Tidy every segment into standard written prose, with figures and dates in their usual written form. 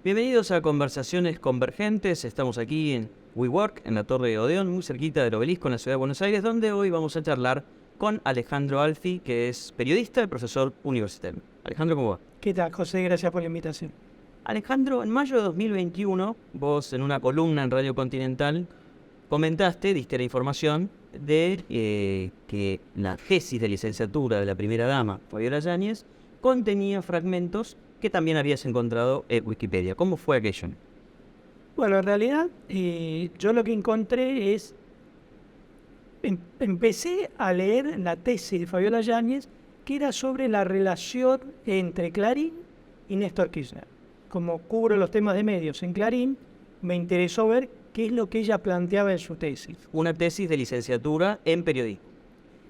Bienvenidos a Conversaciones Convergentes. Estamos aquí en WeWork, en la Torre de Odeón, muy cerquita del Obelisco, en la ciudad de Buenos Aires, donde hoy vamos a charlar con Alejandro Alfi, que es periodista y profesor universitario. Alejandro, ¿cómo va? ¿Qué tal, José? Gracias por la invitación. Alejandro, en mayo de 2021, vos en una columna en Radio Continental diste la información de que la tesis de licenciatura de la primera dama, Fabiola Yáñez, contenía fragmentos que también habías encontrado en Wikipedia. ¿Cómo fue aquello? Bueno, en realidad yo lo que encontré es... Empecé a leer la tesis de Fabiola Yáñez, que era sobre la relación entre Clarín y Néstor Kirchner. Como cubro los temas de medios en Clarín, me interesó ver qué es lo que ella planteaba en su tesis. Una tesis de licenciatura en periodismo.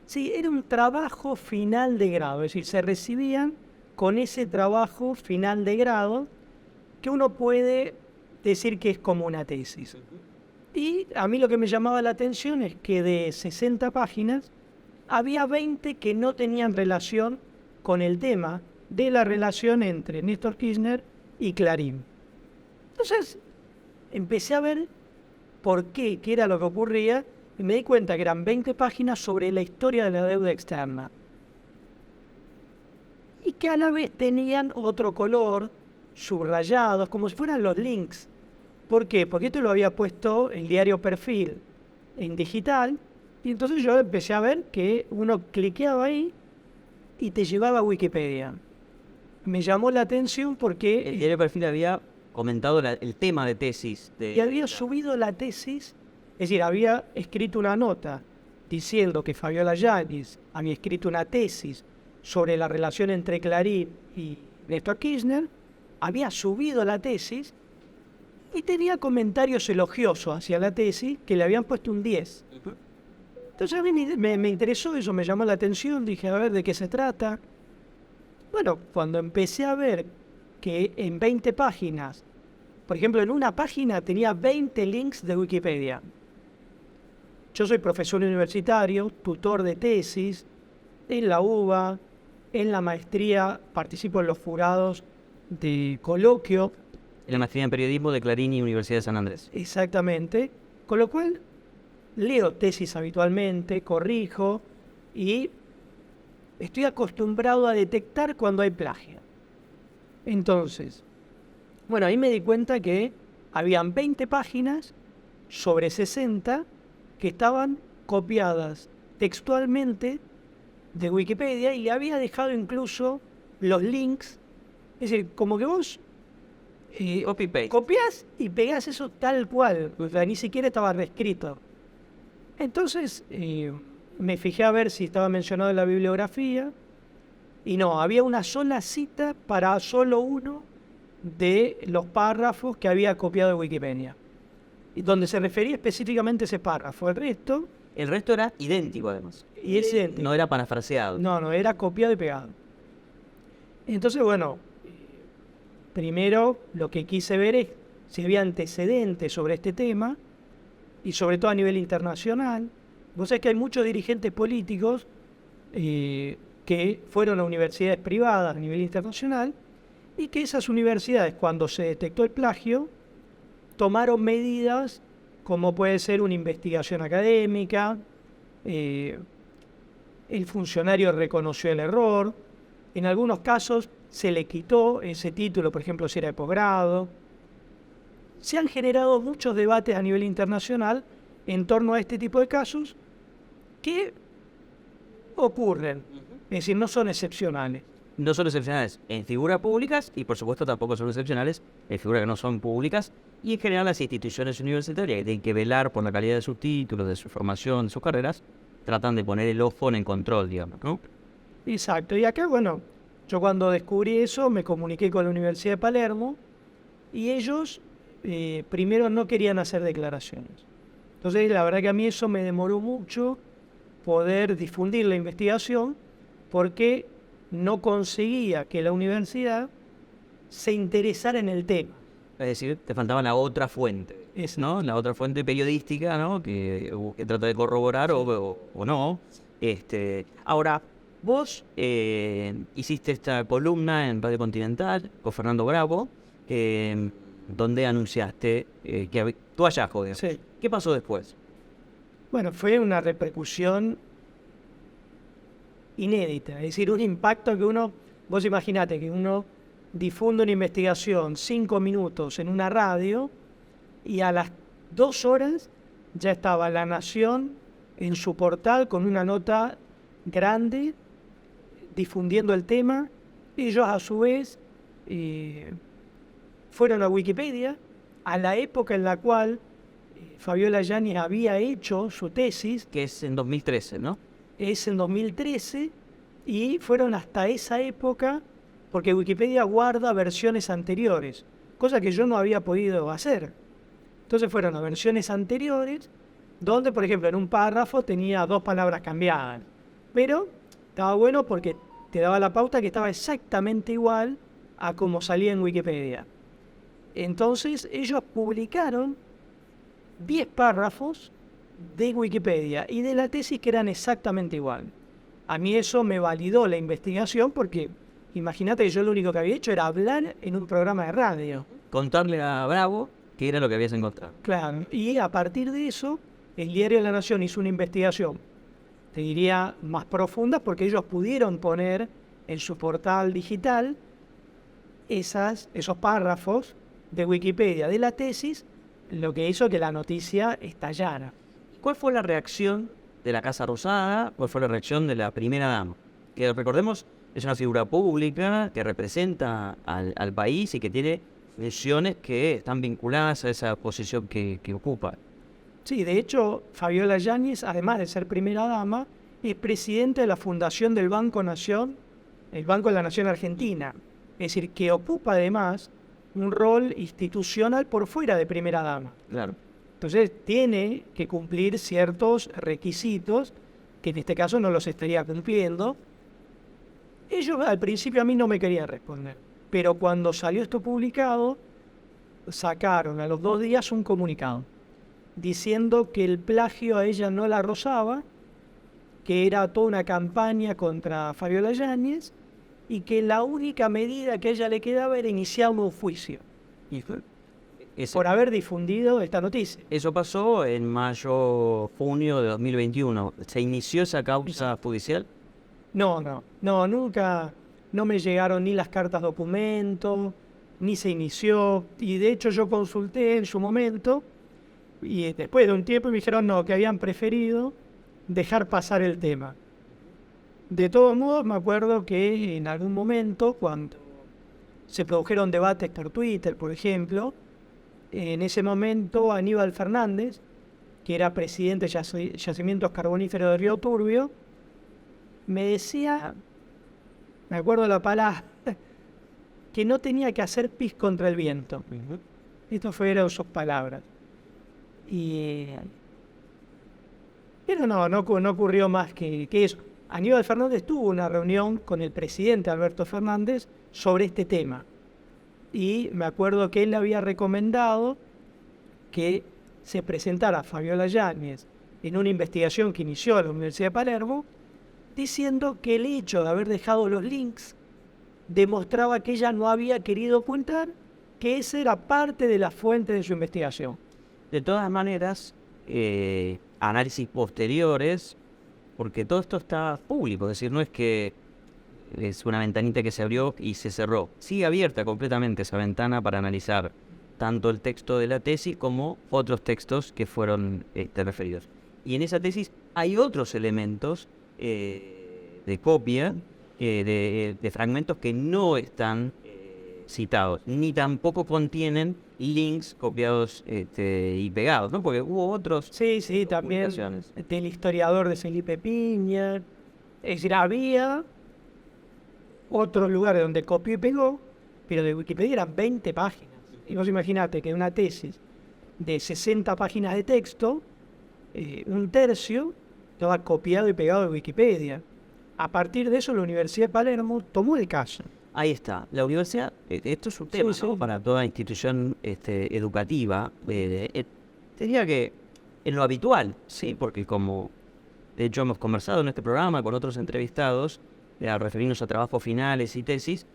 Sí, era un trabajo final de grado, es decir, se recibían con ese trabajo final de grado que uno puede decir que es como una tesis. Y a mí lo que me llamaba la atención es que de 60 páginas había 20 que no tenían relación con el tema de la relación entre Néstor Kirchner y Clarín. Entonces empecé a ver por qué era lo que ocurría y me di cuenta que eran 20 páginas sobre la historia de la deuda externa. Y que a la vez tenían otro color, subrayados, como si fueran los links. ¿Por qué? Porque esto lo había puesto el diario Perfil en digital, y entonces yo empecé a ver que uno cliqueaba ahí y te llevaba a Wikipedia. Me llamó la atención porque... El diario Perfil había comentado el tema de tesis. Y había subido la tesis, es decir, había escrito una nota diciendo que Fabiola Yáñez había escrito una tesis sobre la relación entre Clarín y Néstor Kirchner, había subido la tesis y tenía comentarios elogiosos hacia la tesis que le habían puesto un 10. Entonces a mí me interesó eso, me llamó la atención, dije a ver de qué se trata. Bueno, cuando empecé a ver que en 20 páginas, por ejemplo en una página tenía 20 links de Wikipedia. Yo soy profesor universitario, tutor de tesis en la UBA, en la maestría participo en los jurados de coloquio. En la maestría en periodismo de Clarín y Universidad de San Andrés. Exactamente. Con lo cual, leo tesis habitualmente, corrijo y estoy acostumbrado a detectar cuando hay plagio. Entonces, bueno, ahí me di cuenta que habían 20 páginas sobre 60 que estaban copiadas textualmente de Wikipedia y le había dejado incluso los links. Es decir, como que vos copiás y pegás eso tal cual, o sea, ni siquiera estaba reescrito. Entonces me fijé a ver si estaba mencionado en la bibliografía y no, había una sola cita para solo uno de los párrafos que había copiado de Wikipedia, y donde se refería específicamente a ese párrafo. El resto era idéntico además. Y es idéntico. No era parafraseado. No, era copiado y pegado. Entonces, bueno, primero lo que quise ver es si había antecedentes sobre este tema y sobre todo a nivel internacional. Vos sabés que hay muchos dirigentes políticos que fueron a universidades privadas a nivel internacional y que esas universidades, cuando se detectó el plagio, tomaron medidas como puede ser una investigación académica, el funcionario reconoció el error, en algunos casos se le quitó ese título, por ejemplo, si era de posgrado. Se han generado muchos debates a nivel internacional en torno a este tipo de casos que ocurren, es decir, no son excepcionales. No son excepcionales en figuras públicas y por supuesto tampoco son excepcionales en figuras que no son públicas, y en general las instituciones universitarias que tienen que velar por la calidad de sus títulos, de su formación, de sus carreras, tratan de poner el ojo en el control, digamos, ¿no? Exacto, y acá, bueno, yo cuando descubrí eso me comuniqué con la Universidad de Palermo y ellos primero no querían hacer declaraciones. Entonces, la verdad que a mí eso me demoró mucho poder difundir la investigación porque no conseguía que la universidad se interesara en el tema. Es decir, te faltaba la otra fuente, ¿no? La otra fuente periodística, ¿no? Que trata de corroborar o no. Ahora, vos hiciste esta columna en Radio Continental con Fernando Bravo, donde anunciaste tu hallazgo, digamos. Sí. ¿Qué pasó después? Bueno, fue una repercusión inédita, es decir, un impacto que vos imaginate que uno difunde una investigación 5 minutos en una radio y a las 2 horas ya estaba La Nación en su portal con una nota grande difundiendo el tema. Ellos a su vez fueron a Wikipedia a la época en la cual Fabiola Yáñez había hecho su tesis. Que es en 2013, ¿no? Es en 2013 y fueron hasta esa época porque Wikipedia guarda versiones anteriores, cosa que yo no había podido hacer. Entonces fueron a versiones anteriores donde, por ejemplo, en un párrafo tenía 2 palabras cambiadas, pero estaba bueno porque te daba la pauta que estaba exactamente igual a como salía en Wikipedia. Entonces ellos publicaron 10 párrafos de Wikipedia y de la tesis que eran exactamente igual. A mí eso me validó la investigación porque imagínate que yo lo único que había hecho era hablar en un programa de radio. Contarle a Bravo qué era lo que habías encontrado. Claro, y a partir de eso, el diario de La Nación hizo una investigación, te diría, más profunda, porque ellos pudieron poner en su portal digital esos párrafos de Wikipedia de la tesis, lo que hizo que la noticia estallara. ¿Cuál fue la reacción de la Casa Rosada? ¿Cuál fue la reacción de la primera dama? Que recordemos, es una figura pública que representa al país y que tiene funciones que están vinculadas a esa posición que ocupa. Sí, de hecho, Fabiola Yáñez, además de ser primera dama, es presidenta de la fundación del Banco Nación, el Banco de la Nación Argentina. Es decir, que ocupa además un rol institucional por fuera de primera dama. Claro. Entonces tiene que cumplir ciertos requisitos que en este caso no los estaría cumpliendo. Ellos al principio a mí no me querían responder, pero cuando salió esto publicado, sacaron a los 2 días un comunicado diciendo que el plagio a ella no la rozaba, que era toda una campaña contra Fabiola Yáñez y que la única medida que a ella le quedaba era iniciar un juicio por haber difundido esta noticia. Eso pasó en mayo-junio de 2021. ¿Se inició esa causa judicial? No, nunca, no me llegaron ni las cartas documento, ni se inició, y de hecho yo consulté en su momento, y después de un tiempo me dijeron no, que habían preferido dejar pasar el tema. De todos modos, me acuerdo que en algún momento, cuando se produjeron debates por Twitter, por ejemplo, en ese momento Aníbal Fernández, que era presidente de Yacimientos Carboníferos de Río Turbio, me decía, me acuerdo la palabra, que no tenía que hacer pis contra el viento. Estas fueron sus palabras. Pero no ocurrió más que eso. Aníbal Fernández tuvo una reunión con el presidente Alberto Fernández sobre este tema. Y me acuerdo que él le había recomendado que se presentara Fabiola Yáñez en una investigación que inició la Universidad de Palermo, diciendo que el hecho de haber dejado los links demostraba que ella no había querido ocultar que esa era parte de la fuente de su investigación. De todas maneras, análisis posteriores, porque todo esto está público, es decir, no es que es una ventanita que se abrió y se cerró. Sigue abierta completamente esa ventana para analizar tanto el texto de la tesis como otros textos que fueron referidos. Y en esa tesis hay otros elementos de copia, de fragmentos que no están citados, ni tampoco contienen links copiados y pegados, ¿no? Porque hubo otros. Sí, también del historiador de Felipe Piña. Es decir, había otros lugares donde copió y pegó, pero de Wikipedia eran 20 páginas. Y vos imaginate que una tesis de 60 páginas de texto, un tercio estaba copiado y pegado de Wikipedia. A partir de eso, la Universidad de Palermo tomó el caso. Ahí está. La universidad, esto es un tema, Sí, ¿no? sí. Para toda institución educativa. Diría que en lo habitual, sí, porque como de hecho hemos conversado en este programa con otros entrevistados, al referirnos a trabajos finales y tesis,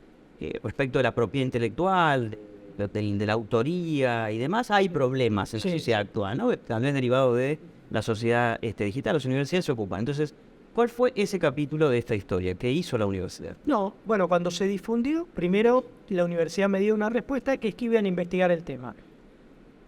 respecto de la propiedad intelectual, de la autoría y demás, hay problemas en la Sí. sociedad actual, ¿no? Tal vez derivado de la sociedad digital. Las universidades se ocupan. Entonces, ¿cuál fue ese capítulo de esta historia? ¿Qué hizo la universidad? No, bueno, cuando se difundió, primero la universidad me dio una respuesta que es que iban a investigar el tema.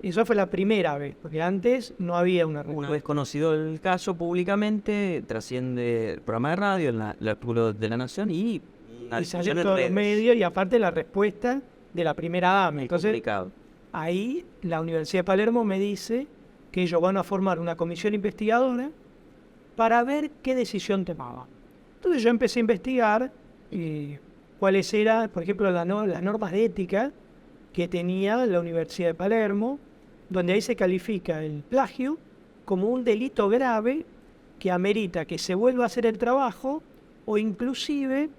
Eso fue la primera vez, porque antes no había una Una respuesta. vez conocido el caso públicamente, trasciende el programa de radio, el artículo de La Nación y una Y salió discusión en en todos los redes. medios y aparte la respuesta de la primera dama. Muy Entonces, complicado. ahí la Universidad de Palermo me dice que ellos van a formar una comisión investigadora para ver qué decisión tomaba. Entonces yo empecé a investigar cuáles eran, por ejemplo, las normas de ética que tenía la Universidad de Palermo, donde ahí se califica el plagio como un delito grave que amerita que se vuelva a hacer el trabajo o inclusive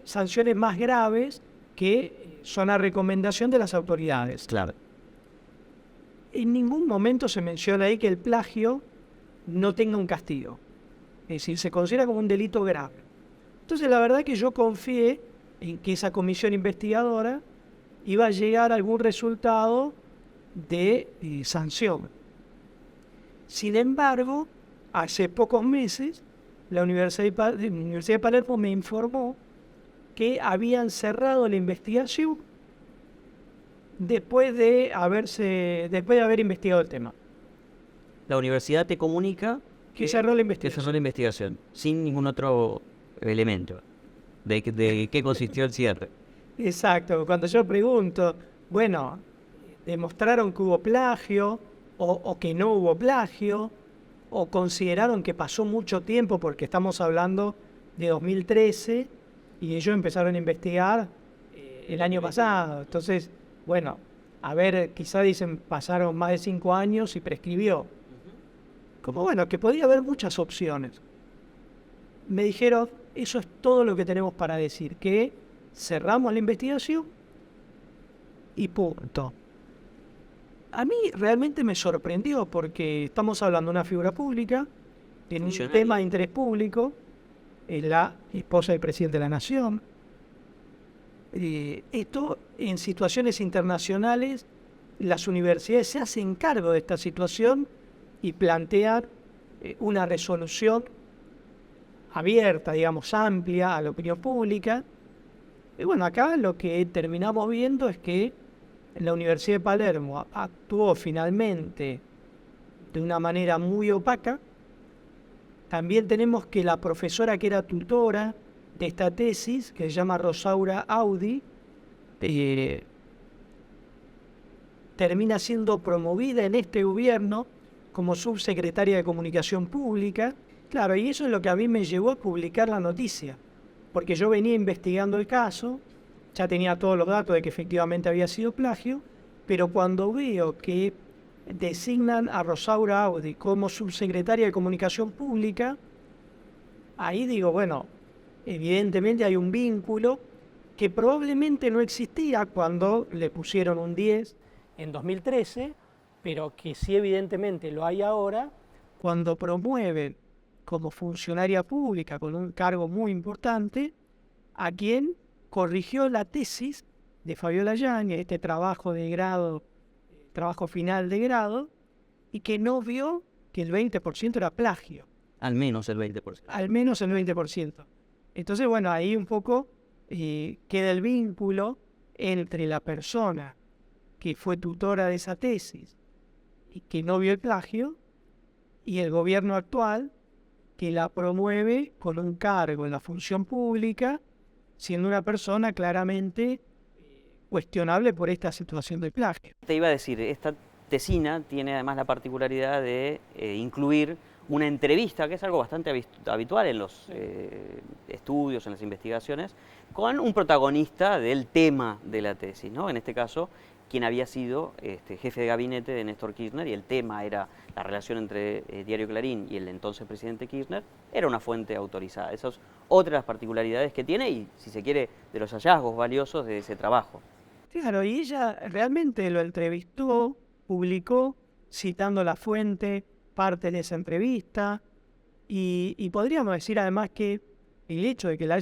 sanciones más graves que son a recomendación de las autoridades. Claro. En ningún momento se menciona ahí que el plagio no tenga un castigo. Es decir, se considera como un delito grave. Entonces, la verdad que yo confié en que esa comisión investigadora iba a llegar a algún resultado de sanción. Sin embargo, hace pocos meses, la Universidad de Palermo me informó que habían cerrado la investigación después de haber investigado el tema. La universidad te comunica Que cerró la que investigación. cerró la investigación, sin ningún otro elemento. ¿De qué consistió el cierre? Exacto, cuando yo pregunto, bueno, ¿demostraron que hubo plagio o que no hubo plagio? ¿O consideraron que pasó mucho tiempo porque estamos hablando de 2013 y ellos empezaron a investigar el año pasado? Entonces, bueno, a ver, quizá dicen pasaron más de 5 años y prescribió. Como bueno, que podía haber muchas opciones. Me dijeron, eso es todo lo que tenemos para decir, que cerramos la investigación y punto. A mí realmente me sorprendió porque estamos hablando de una figura pública, en un Funcionaria. tema de interés público, es la esposa del presidente de la Nación. Esto en situaciones internacionales, las universidades se hacen cargo de esta situación y plantean una resolución abierta, digamos, amplia a la opinión pública. Y bueno, acá lo que terminamos viendo es que la Universidad de Palermo actuó finalmente de una manera muy opaca. También tenemos que la profesora que era tutora de esta tesis, que se llama Rosaura Audi, termina siendo promovida en este gobierno como subsecretaria de Comunicación Pública. Claro, y eso es lo que a mí me llevó a publicar la noticia, porque yo venía investigando el caso, ya tenía todos los datos de que efectivamente había sido plagio, pero cuando veo que designan a Rosaura Audi como subsecretaria de Comunicación Pública, ahí digo, bueno, evidentemente hay un vínculo que probablemente no existía cuando le pusieron un 10 en 2013, pero que sí evidentemente lo hay ahora, cuando promueven como funcionaria pública con un cargo muy importante a quien corrigió la tesis de Fabiola Yáñez, este trabajo de grado, trabajo final de grado, y que no vio que el 20% era plagio, Al menos el 20%. al menos el 20%. Entonces, bueno, ahí un poco queda el vínculo entre la persona que fue tutora de esa tesis y que no vio el plagio, y el gobierno actual que la promueve con un cargo en la función pública, siendo una persona claramente cuestionable por esta situación de plagio. Te iba a decir, esta tesina tiene además la particularidad de incluir una entrevista, que es algo bastante habitual en los estudios, en las investigaciones, con un protagonista del tema de la tesis, ¿no? En este caso, quien había sido jefe de gabinete de Néstor Kirchner, y el tema era la relación entre Diario Clarín y el entonces presidente Kirchner, era una fuente autorizada. Esas son otras particularidades que tiene y, si se quiere, de los hallazgos valiosos de ese trabajo. Claro, y ella realmente lo entrevistó, publicó, citando la fuente, parte de esa entrevista, y podríamos decir además que el hecho de que lo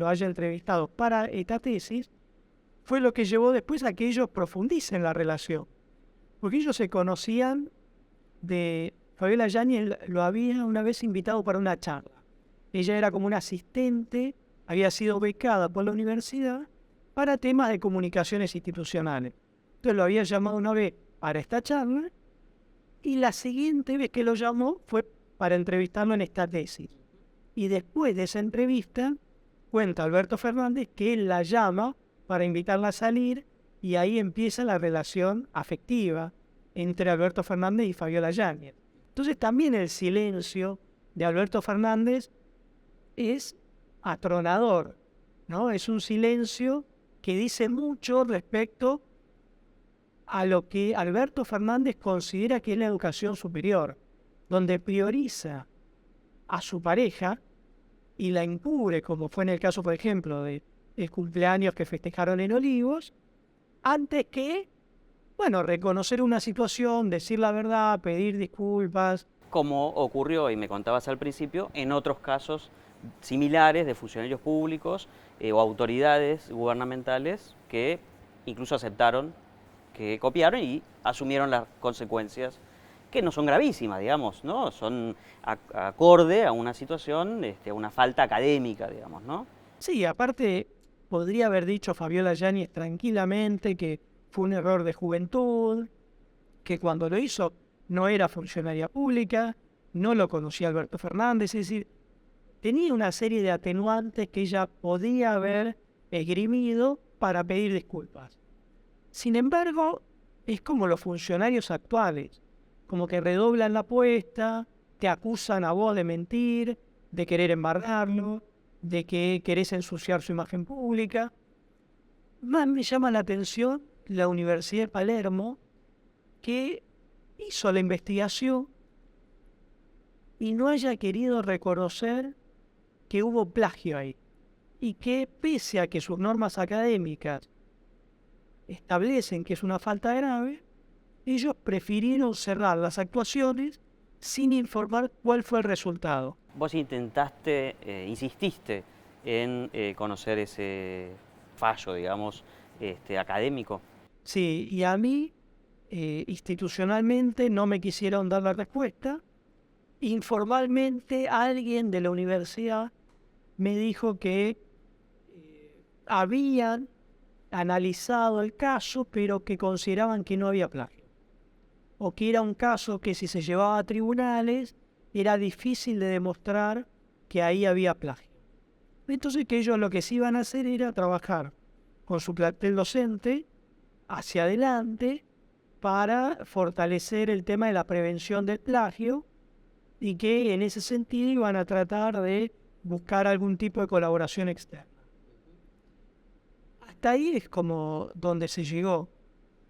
haya entrevistado para esta tesis fue lo que llevó después a que ellos profundicen la relación. Porque ellos se conocían Fabiola Yáñez lo había una vez invitado para una charla. Ella era como una asistente, había sido becada por la universidad para temas de comunicaciones institucionales. Entonces lo había llamado una vez para esta charla y la siguiente vez que lo llamó fue para entrevistarlo en esta tesis. Y después de esa entrevista, cuenta Alberto Fernández que él la llama para invitarla a salir y ahí empieza la relación afectiva entre Alberto Fernández y Fabiola Yáñez. Entonces también el silencio de Alberto Fernández es atronador, ¿no? Es un silencio que dice mucho respecto a lo que Alberto Fernández considera que es la educación superior, donde prioriza a su pareja y la encubre, como fue en el caso, por ejemplo, del cumpleaños que festejaron en Olivos, antes que, bueno, reconocer una situación, decir la verdad, pedir disculpas. Como ocurrió, y me contabas al principio, en otros casos similares de funcionarios públicos o autoridades gubernamentales que incluso aceptaron que copiaron y asumieron las consecuencias, que no son gravísimas, digamos, ¿no? Son acorde a una situación, a una falta académica, digamos, ¿no? Sí, aparte podría haber dicho Fabiola Yáñez tranquilamente que fue un error de juventud, que cuando lo hizo no era funcionaria pública, no lo conocía Alberto Fernández, es decir, tenía una serie de atenuantes que ella podía haber esgrimido para pedir disculpas. Sin embargo, es como los funcionarios actuales, como que redoblan la apuesta, te acusan a vos de mentir, de querer embargarlo, de que querés ensuciar su imagen pública. Más me llama la atención la Universidad de Palermo, que hizo la investigación y no haya querido reconocer que hubo plagio ahí, y que pese a que sus normas académicas establecen que es una falta grave, ellos prefirieron cerrar las actuaciones sin informar cuál fue el resultado. Vos intentaste, insististe en conocer ese fallo, digamos, académico. Sí, y a mí, institucionalmente, no me quisieron dar la respuesta. Informalmente, alguien de la universidad me dijo que habían analizado el caso, pero que consideraban que no había plagio. O que era un caso que si se llevaba a tribunales, era difícil de demostrar que ahí había plagio. Entonces que ellos lo que sí iban a hacer era trabajar con su plantel docente hacia adelante para fortalecer el tema de la prevención del plagio y que en ese sentido iban a tratar de buscar algún tipo de colaboración externa. Hasta ahí es como donde se llegó.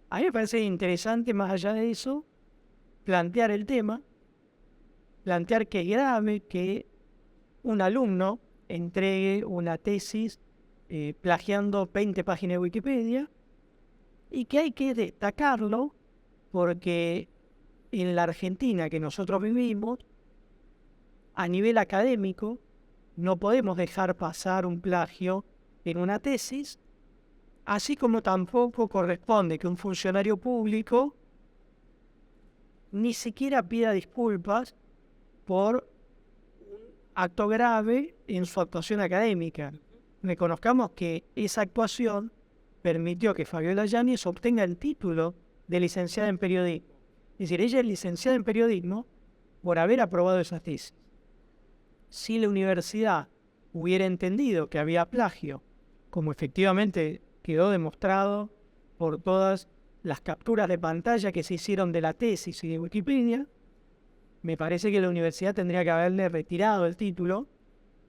A mí me parece interesante, más allá de eso, plantear el tema, plantear que es grave que un alumno entregue una tesis plagiando 20 páginas de Wikipedia y que hay que destacarlo porque en la Argentina que nosotros vivimos, a nivel académico, no podemos dejar pasar un plagio en una tesis, así como tampoco corresponde que un funcionario público ni siquiera pida disculpas por un acto grave en su actuación académica. Reconozcamos que esa actuación permitió que Fabiola Yáñez obtenga el título de licenciada en periodismo. Es decir, ella es licenciada en periodismo por haber aprobado esa tesis. Si la universidad hubiera entendido que había plagio, como efectivamente quedó demostrado por todas las capturas de pantalla que se hicieron de la tesis y de Wikipedia, me parece que la universidad tendría que haberle retirado el título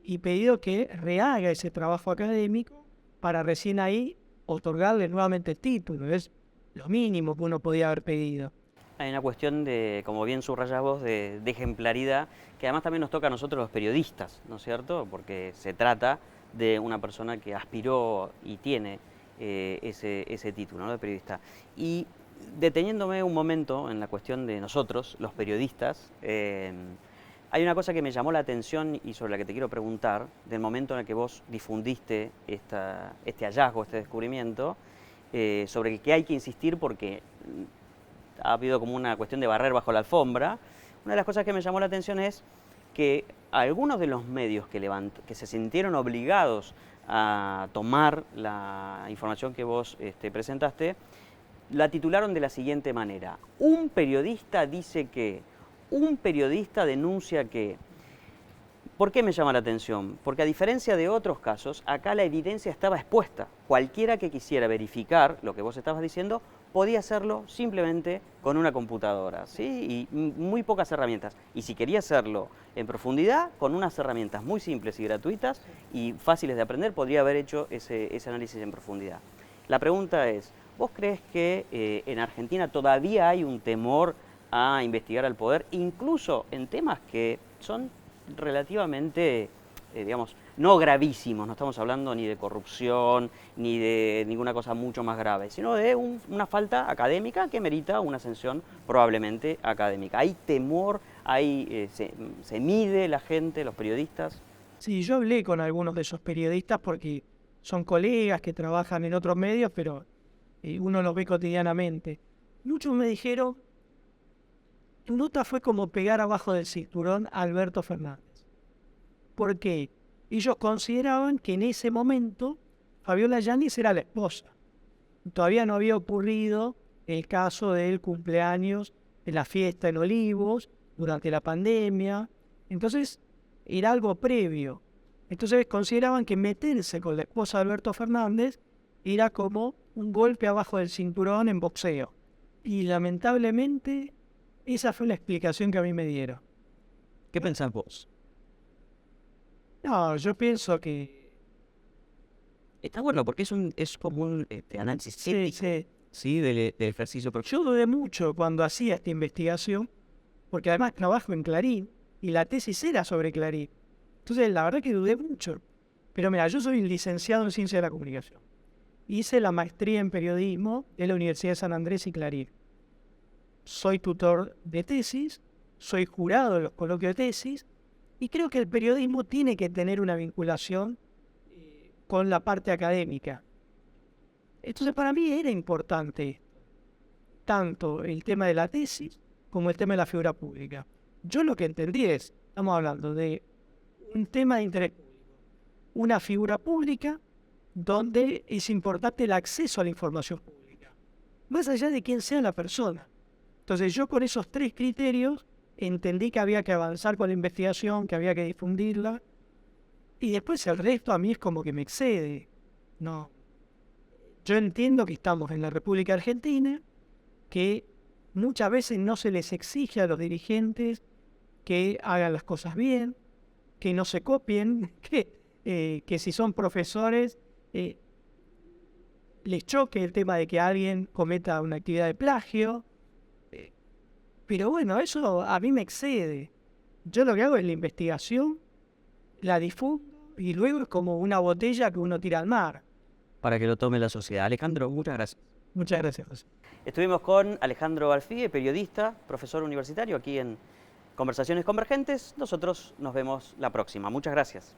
y pedido que rehaga ese trabajo académico para recién ahí otorgarle nuevamente el título. Es lo mínimo que uno podía haber pedido. Hay una cuestión de, como bien subrayás vos, de ejemplaridad, que además también nos toca a nosotros los periodistas, ¿no es cierto? Porque se trata de una persona que aspiró y tiene ese título, ¿no?, de periodista. Y deteniéndome un momento en la cuestión de nosotros, los periodistas, hay una cosa que me llamó la atención y sobre la que te quiero preguntar, del momento en el que vos difundiste este hallazgo, este descubrimiento, sobre que hay que insistir porque ha habido como una cuestión de barrer bajo la alfombra. Una de las cosas que me llamó la atención es que algunos de los medios que se sintieron obligados a tomar la información que vos presentaste, la titularon de la siguiente manera: un periodista dice que, un periodista denuncia que. ¿Por qué me llama la atención? Porque a diferencia de otros casos, acá la evidencia estaba expuesta. Cualquiera que quisiera verificar lo que vos estabas diciendo podía hacerlo simplemente con una computadora, ¿sí? Y muy pocas herramientas. Y si quería hacerlo en profundidad, con unas herramientas muy simples y gratuitas y fáciles de aprender, podría haber hecho ese análisis en profundidad. La pregunta es, ¿vos crees que en Argentina todavía hay un temor a investigar al poder, incluso en temas que son relativamente, digamos, no gravísimos? No estamos hablando ni de corrupción, ni de ninguna cosa mucho más grave, sino de una falta académica que merita una sanción probablemente académica. ¿Hay temor? ¿Se mide la gente, los periodistas? Sí, yo hablé con algunos de esos periodistas porque son colegas que trabajan en otros medios, pero uno los ve cotidianamente. Muchos me dijeron, tu nota fue como pegar abajo del cinturón a Alberto Fernández. ¿Por qué? Ellos consideraban que en ese momento Fabiola Yáñez era la esposa. Todavía no había ocurrido el caso del cumpleaños de la fiesta en Olivos durante la pandemia. Entonces era algo previo. Entonces consideraban que meterse con la esposa de Alberto Fernández era como un golpe abajo del cinturón en boxeo. Y lamentablemente esa fue la explicación que a mí me dieron. ¿Qué pensás vos? No, yo pienso que Está bueno porque es como un análisis crítico, sí. ¿sí? del ejercicio. Pero Yo dudé mucho cuando hacía esta investigación, porque además trabajo en Clarín y la tesis era sobre Clarín. Entonces, la verdad que dudé mucho. Pero mira, yo soy licenciado en Ciencia de la Comunicación. Hice la maestría en Periodismo en la Universidad de San Andrés y Clarín. Soy tutor de tesis, soy jurado en los coloquios de tesis, y creo que el periodismo tiene que tener una vinculación con la parte académica. Entonces, para mí era importante tanto el tema de la tesis como el tema de la figura pública. Yo lo que entendí es, estamos hablando de un tema de interés público, una figura pública donde es importante el acceso a la información pública, más allá de quién sea la persona. Entonces yo con esos tres criterios entendí que había que avanzar con la investigación, que había que difundirla, y después el resto a mí es como que me excede. No. Yo entiendo que estamos en la República Argentina, que muchas veces no se les exige a los dirigentes que hagan las cosas bien, que no se copien, que si son profesores les choque el tema de que alguien cometa una actividad de plagio. Pero bueno, eso a mí me excede. Yo lo que hago es la investigación, la difundo y luego es como una botella que uno tira al mar. para que lo tome la sociedad. Alejandro, muchas gracias. Muchas gracias, José. Estuvimos con Alejandro Alfie, periodista, profesor universitario, aquí en Conversaciones Convergentes. Nosotros nos vemos la próxima. Muchas gracias.